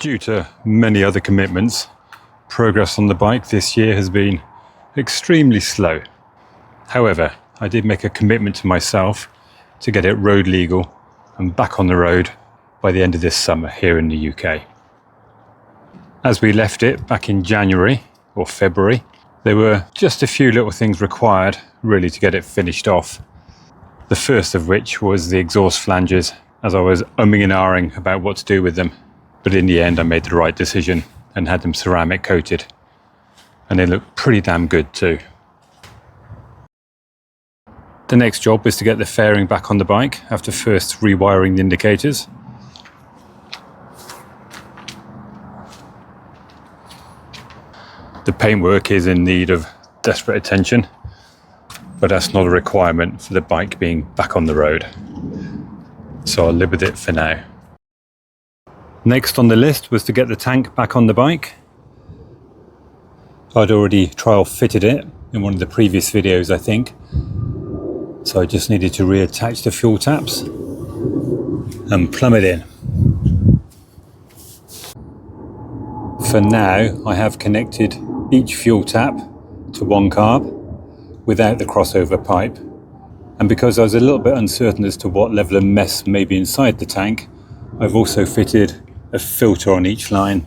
Due to many other commitments, progress on the bike this year has been extremely slow. However, I did make a commitment to myself to get it road legal and back on the road by the end of this summer here in the UK. As we left it back in January or February, there were just a few little things required really to get it finished off. The first of which was the exhaust flanges, as I was umming and ahhing about what to do with them. But in the end, I made the right decision and had them ceramic coated. And they look pretty damn good too. The next job was to get the fairing back on the bike after first rewiring the indicators. The paintwork is in need of desperate attention, but that's not a requirement for the bike being back on the road. So I'll live with it for now. Next on the list was to get the tank back on the bike. I'd already trial fitted it in one of the previous videos, I think. So I just needed to reattach the fuel taps and plumb it in. For now, I have connected each fuel tap to one carb without the crossover pipe. And because I was a little bit uncertain as to what level of mess may be inside the tank, I've also fitted a filter on each line.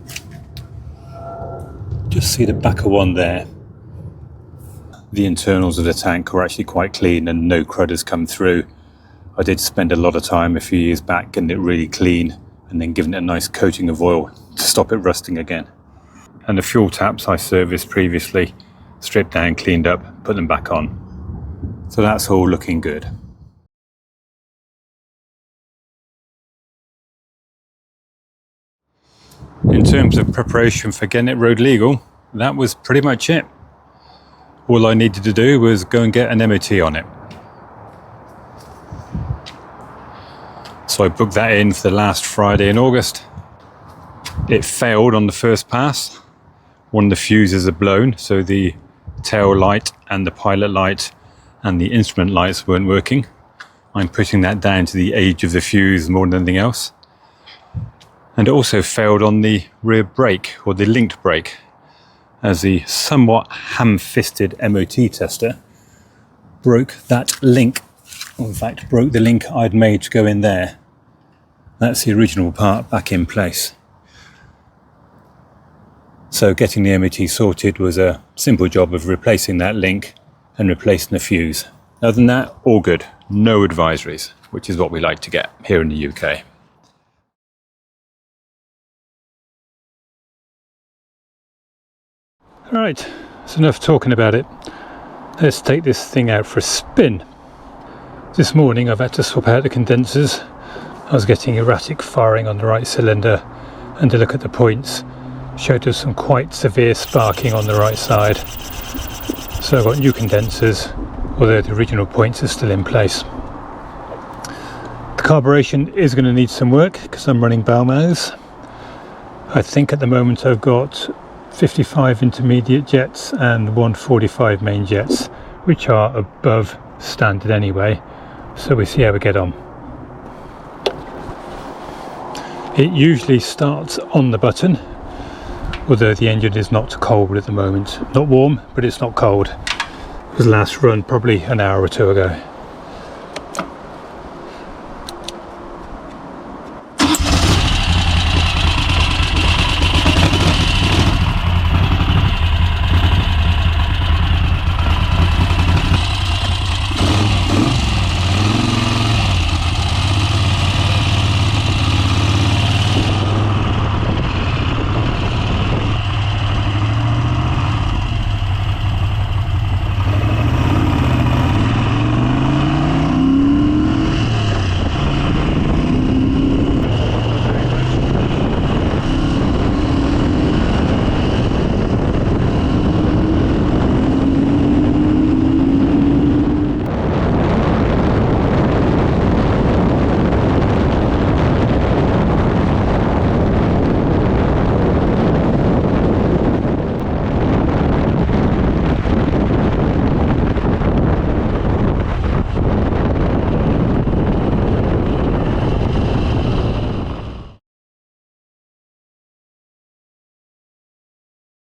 Just see the back of one there. The internals of the tank are actually quite clean and no crud has come through. I did spend a lot of time a few years back getting it really clean and then giving it a nice coating of oil to stop it rusting again. And the fuel taps I serviced previously, stripped down, cleaned up, put them back on. So that's all looking good. In terms of preparation for getting it road legal, that was pretty much it. All I needed to do was go and get an MOT on it. So I booked that in for the last Friday in August. It failed on the first pass. One of the fuses had blown, so the tail light and the pilot light and the instrument lights weren't working. I'm putting that down to the age of the fuse more than anything else. And it also failed on the rear brake, or the linked brake, as the somewhat ham-fisted MOT tester broke that link, or in fact broke the link I'd made to go in there. That's the original part back in place. So getting the MOT sorted was a simple job of replacing that link and replacing the fuse. Other than that, all good. No advisories, which is what we like to get here in the UK. Right, that's enough talking about it. Let's take this thing out for a spin. This morning I've had to swap out the condensers. I was getting erratic firing on the right cylinder, and to look at the points showed us some quite severe sparking on the right side. So I've got new condensers, although the original points are still in place. The carburation is going to need some work because I'm running bow mouths. I think at the moment I've got 55 intermediate jets and 145 main jets, which are above standard anyway, so we see how we get on. It usually starts on the button, although the engine is not cold at the moment. Not warm, but it's not cold. It was last run probably an hour or two ago.